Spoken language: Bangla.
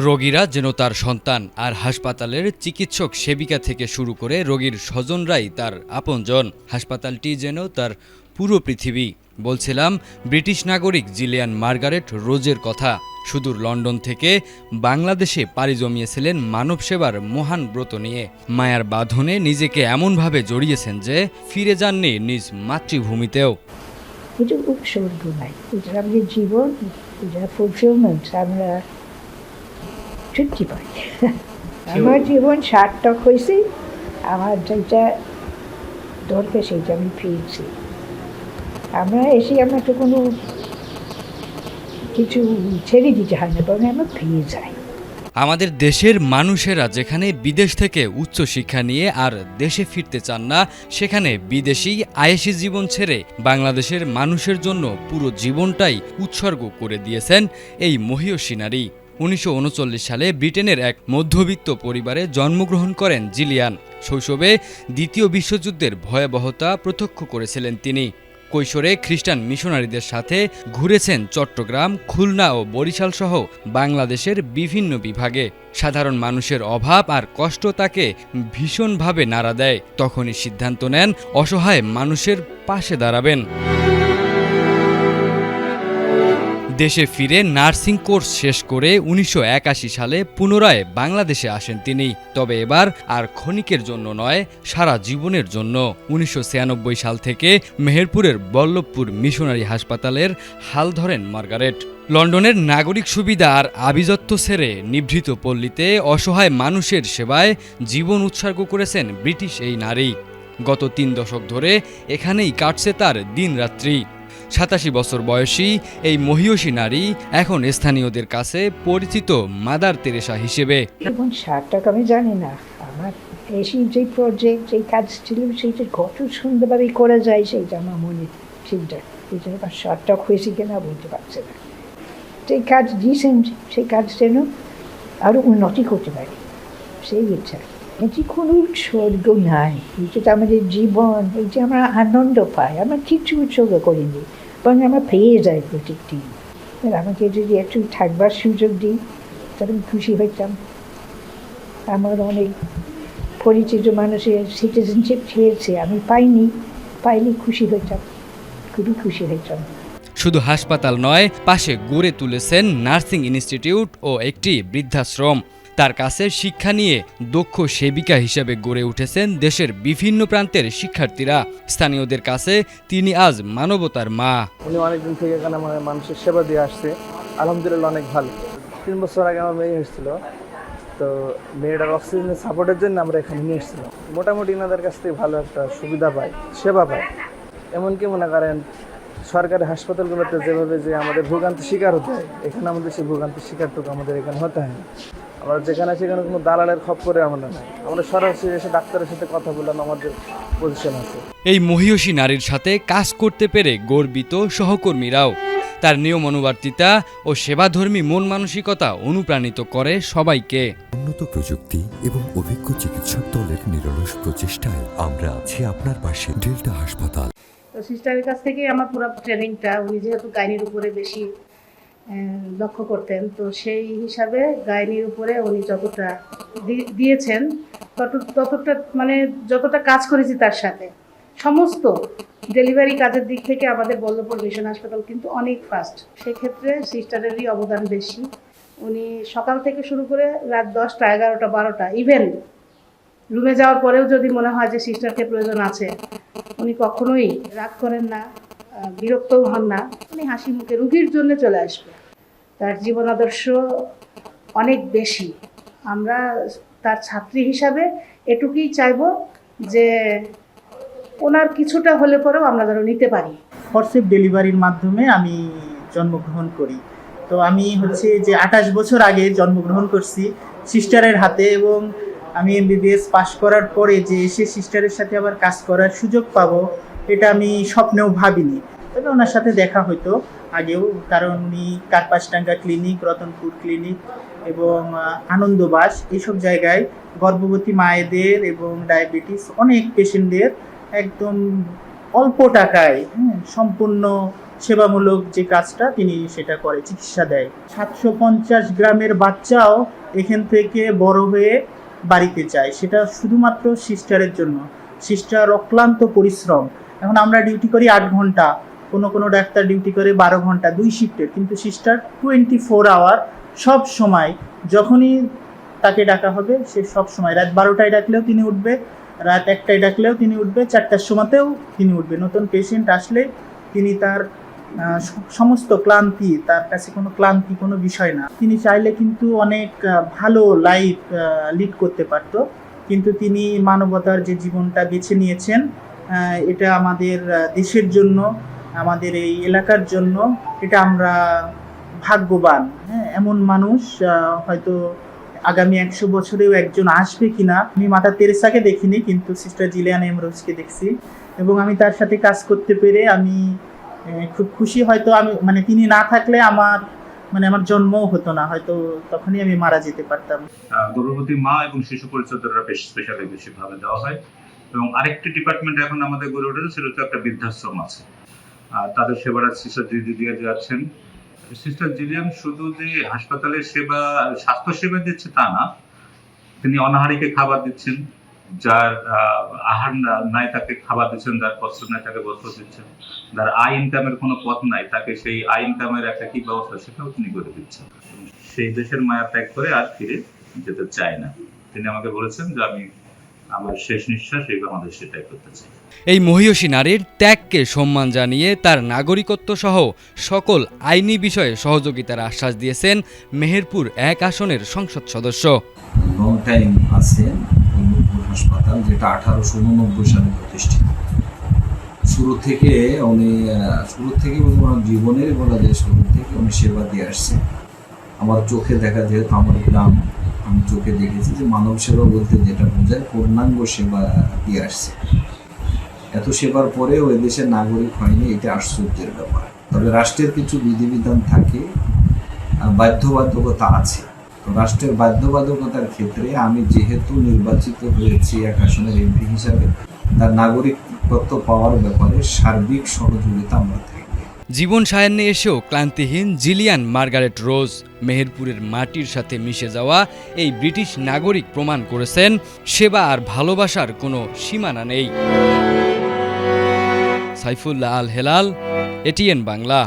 রোগীরা যেন তার সন্তান, আর হাসপাতালের চিকিৎসক সেবিকা থেকে শুরু করে রোগীর স্বজনরাই তার আপনজন। হাসপাতালটি যেন তার পুরো পৃথিবী। বলছিলাম ব্রিটিশ নাগরিক জিলিয়ান মার্গারেট রোজের কথা। সুদূর লন্ডন থেকে বাংলাদেশে পাড়ি জমিয়েছিলেন মানব সেবার মহান ব্রত নিয়ে। মায়ার বাঁধনে নিজেকে এমনভাবে জড়িয়েছেন যে ফিরে যাননি নিজ মাতৃভূমিতেও। এটা উৎসর্গ নাই, এটা আমাদের জীবন, এটা ফুলফিলমেন্ট। আমরা তৃপ্তি পাই। আমার জীবন সার্থক হয়েছে, আমার যেটা দরকার সেইটা আমি পেয়েছি। আমরা এসে আমরা তো কোনো কিছু ছেড়ে দিতে হয় না, বরং আমরা পেয়ে যাই। আমাদের দেশের মানুষেরা যেখানে বিদেশ থেকে উচ্চশিক্ষা নিয়ে আর দেশে ফিরতে চান না, সেখানে বিদেশি আয়েশি জীবন ছেড়ে বাংলাদেশের মানুষের জন্য পুরো জীবনটাই উৎসর্গ করে দিয়েছেন এই মহীয়সী নারী। 1939 সালে ব্রিটেনের এক মধ্যবিত্ত পরিবারে জন্মগ্রহণ করেন জিলিয়ান। শৈশবে দ্বিতীয় বিশ্বযুদ্ধের ভয়াবহতা প্রত্যক্ষ করেছিলেন তিনি। কৈশোরে খ্রিস্টান মিশনারিদের সাথে ঘুরেছেন চট্টগ্রাম, খুলনা ও বরিশাল সহ বাংলাদেশের বিভিন্ন বিভাগে। সাধারণ মানুষের অভাব আর কষ্ট তাকে ভীষণভাবে নাড়া দেয়। তখনই সিদ্ধান্ত নেন অসহায় মানুষের পাশে দাঁড়াবেন। দেশে ফিরে নার্সিং কোর্স শেষ করে 1981 সালে পুনরায় বাংলাদেশে আসেন তিনি। তবে এবার আর ক্ষণিকের জন্য নয়, সারা জীবনের জন্য। 1996 সাল থেকে মেহেরপুরের বল্লভপুর মিশনারি হাসপাতালের হাল ধরেন মার্গারেট। লন্ডনের নাগরিক সুবিধা আর আভিজাত্য ছেড়ে নিভৃত পল্লীতে অসহায় মানুষের সেবায় জীবন উৎসর্গ করেছেন ব্রিটিশ এই নারী। গত 3 দশক ধরে এখানেই কাটছে তার দিনরাত্রি। 87 বছর বয়সী এই মহীয়সী নারী এখন স্থানীয়দের কাছে পরিচিত মাদার তেরেসা হিসেবে। এবং সার্থক আমি জানি না, আমার এসে যে প্রজেক্ট, যে কাজ ছিল সেইটা কত সুন্দরভাবে করা যায়, সেইটা আমার মনে, সেইটা আমার সার্থক হয়েছে কিনা বলতে পারছে না। যে কাজ দিয়েছেন সেই কাজ যেন আরও উন্নতি করতে পারি, সেই ইচ্ছা। এটি কোনো উৎসর্গ নাই, এটা আমাদের জীবন, এই যে আমরা আনন্দ পাই। আমরা কিছু উৎসর্গ করিনি, বরং আমরা পেয়ে যাই প্রত্যেক দিন। আমাকে যদি একটু থাকবার সুযোগ দিই তাহলে আমি খুশি হইতাম। আমার অনেক পরিচিত মানুষের সিটিজেনশিপ চেয়েছে, আমি পাইনি, পাইলে খুশি হইতাম, খুবই খুশি হইতাম। শুধু হাসপাতাল নয়, পাশে গড়ে তুলেছেন নার্সিং ইনস্টিটিউট ও একটি বৃদ্ধাশ্রম। তার কাছে শিক্ষা নিয়ে দক্ষ সেবিকা হিসেবে গড়ে উঠেছেন দেশের বিভিন্ন প্রান্তের শিক্ষার্থীরা। স্থানীয়দের কাছে তিনি আজ মানবতার মা। উনি অনেকদিন থেকে এখানে মানুষের সেবা দিয়ে আসছে, আলহামদুলিল্লাহ অনেক ভালো। 3 বছর আগে আমার মেয়ে এসেছিল, তো মেয়েটার অক্সিজেনের সাপোর্টের জন্য আমরা এখানে নিয়ে এসেছিলাম। মোটামুটি এনাদের কাছ থেকে ভালো একটা সুবিধা পাই, সেবা পাই। এমনকি মনে করেন সরকারি হাসপাতালগুলোতে যেভাবে যে আমাদের ভোগান্তি শিকার হতে হয়, এখানে আমাদের সেই ভোগান্তি শিকারটুকু আমাদের এখানে হতে হয় না। আমরা যেখানে সেখানে কোনো দালালের খপ্পরে আমরা নাই, আমরা সরাসরি এসে ডাক্তারের সাথে কথা বললাম, আমাদের পজিশন আছে। এই মহীয়সী নারীর সাথে কাজ করতে পেরে গর্বিত সহকর্মীরাও। তার নিয়ম অনুবর্তিতা ও সেবাধর্মী মন মানসিকতা অনুপ্রাণিত করে সবাইকে। উন্নত প্রযুক্তি এবং অভিজ্ঞ চিকিৎসক দলের নিরলস প্রচেষ্টায় আমরা আছি আপনার পাশে। ডেল্টা হাসপাতাল। তো সিস্টারের কাছ থেকেই আমার পুরো ট্রেনিংটা, উনি যেহেতু গাইনির উপরে বেশি লক্ষ্য করতেন, তো সেই হিসাবে গাইনির উপরে উনি যতটা দিয়েছেন ততটা মানে যতটা কাজ করেছি তার সাথে, সমস্ত ডেলিভারি কাজের দিক থেকে আমাদের বল্লভপুর মিশন হাসপাতাল কিন্তু অনেক ফাস্ট। সেক্ষেত্রে সিস্টারেরই অবদান বেশি। উনি সকাল থেকে শুরু করে রাত 10টা, 11টা, 12টা, ইভেন রুমে যাওয়ার পরেও যদি মনে হয় যে সিস্টারকে প্রয়োজন আছে, উনি কখনোই রাগ করেন না, বিরক্তও হন না। উনি হাসি মুখে রুগীর জন্য চলে আসবে। তার জীবন আদর্শ অনেক বেশি। আমরা তার ছাত্রী হিসাবে এটুকুই চাইব যে ওনার কিছুটা হলে পরেও আমরা যেন নিতে পারি। ফরসেপ ডেলিভারির মাধ্যমে আমি জন্মগ্রহণ করি। তো আমি যে 28 বছর আগে জন্মগ্রহণ করছি সিস্টারের হাতে, এবং আমি MBBS পাশ করার পরে যে এসে সিস্টারের সাথে আবার কাজ করার সুযোগ পাবো, এটা আমি স্বপ্নেও ভাবিনি। তবে ওনার সাথে দেখা হয়তো আগেও, কারণ উনি কার্পাসডাঙ্গা ক্লিনিক, রতনপুর ক্লিনিক এবং আনন্দবাস এইসব জায়গায় গর্ভবতী মায়েদের এবং ডায়াবেটিস অনেক পেশেন্টদের একদম অল্প টাকায় সম্পূর্ণ সেবামূলক যে কাজটা তিনি সেটা করে, চিকিৎসা দেয়। 750 গ্রামের বাচ্চাও এখান থেকে বড় হয়ে বাড়িতে যায়, সেটা শুধুমাত্র সিস্টারের জন্য। সিস্টার অক্লান্ত পরিশ্রম। এখন আমরা ডিউটি করি 8 ঘন্টা, কোনো ডাক্তার ডিউটি করে 12 ঘন্টা, 2 শিফটের, কিন্তু সিস্টার 24 আওয়ার সব সময়, যখনই তাকে ডাকা হবে সে সব সময়, রাত 12টায় ডাকলেও তিনি উঠবে, রাত 1টায় ডাকলেও তিনি উঠবে, 4টার সময়তেও তিনি উঠবে। নতুন পেশেন্ট আসলে তিনি তার সমস্ত ক্লান্তি, তার কাছে কোনো ক্লান্তি কোনো বিষয় না। তিনি চাইলে কিন্তু অনেক ভালো লাইফ লিড করতে পারত, কিন্তু তিনি মানবতার যে জীবনটা বেছে নিয়েছেন, এটা আমাদের দেশের জন্য, আমাদের এই এলাকার জন্য, এটা আমরা ভাগ্যবান। এমন মানুষ হয়তো আগামী 100 বছরেও একজন আসবে কিনা। আমি মাদার তেরেসাকে দেখিনি, কিন্তু সিস্টার জিলিয়ান এমরোজকে দেখছি, এবং আমি তার সাথে কাজ করতে পেরে আমি খুব খুশি। হয়তো আমি তিনি না থাকলে আমার জন্মও হতো না, হয়তো তখনই আমি মারা যেতে পারতাম। গর্ভবতী মা এবং শিশু পরিচর্যারা বেশ স্পেশালি বেশিভাবে দেওয়া হয়, এবং আরেকটি ডিপার্টমেন্ট এখন আমাদের গড়ে উঠেছে, সেটা হচ্ছে একটা বৃদ্ধাশ্রম আছে। তাদের সেবাটা সিস্টার জিলিয়ান যাচ্ছেন। সিস্টার জিলিয়ান শুধু যে হাসপাতালের সেবা, স্বাস্থ্য সেবা দিচ্ছে তা না, তিনি অনাহারীকে খাবার দিচ্ছেন, যার আহার নাই তাকে খাবার দিচ্ছেন, যার বস্ত্র নাই তাকে বস্ত্র দিচ্ছেন, যার আয় ইনকামের কোনো পথ নাই তাকে সেই আয় ইনকামের একটা কি ব্যবস্থা সেটাও তিনি করে দিচ্ছেন। সেই দেশের মায়া ত্যাগ করে আর ফিরে যেতে চায় না। তিনি আমাকে বলেছেন যে আমি আমার শেষ নিঃশ্বাস এই বাংলাদেশে সেটাই করতে চাই। এই মহিয়সী নারীর ত্যাগকে সম্মান জানিয়ে তার নাগরিকত্ব সহ সকল আইনি বিষয়ে সহযোগিতার আশ্বাস দিয়েছেন মেহেরপুর 1 আসনের সংসদ সদস্য। লং টাইম আছেন মেহেরপুর হাসপাতাল, যেটা 1889 সালে প্রতিষ্ঠিত। শুরু থেকে জীবনের বলা যায়, শুরু থেকে উনি সেবা দিয়ে আসছে। আমার চোখে দেখা, যেহেতু আমার গ্রাম, আমি চোখে দেখেছি যে মানব সেবা বলতে যেটা বোঝায় পূর্ণাঙ্গ সেবা দিয়ে আসছে। এত সেবার পরেও এদেশের নাগরিক হয়নি, এটা আশ্চর্যের ব্যাপার। তবে রাষ্ট্রের কিছু বিধিবিধান থাকে, বাধ্যবাধকতা আছে। তো রাষ্ট্রের বাধ্যবাধকতার ক্ষেত্রে আমি যেহেতু নির্বাচিত হয়েছি 1 আসনের এমপি হিসাবে, তার নাগরিকত্ব পাওয়ার ব্যাপারে সার্বিক সহযোগিতা আমরা থাকবে। জীবন সায়ান্নে এসেও ক্লান্তিহীন জিলিয়ান মার্গারেট রোজ মেহেরপুরের মাটির সাথে মিশে যাওয়া এই ব্রিটিশ নাগরিক প্রমাণ করেছেন সেবা আর ভালোবাসার কোনো সীমানা নেই। সাইফুল্লাহ আল হেলাল, এটিএন বাংলা।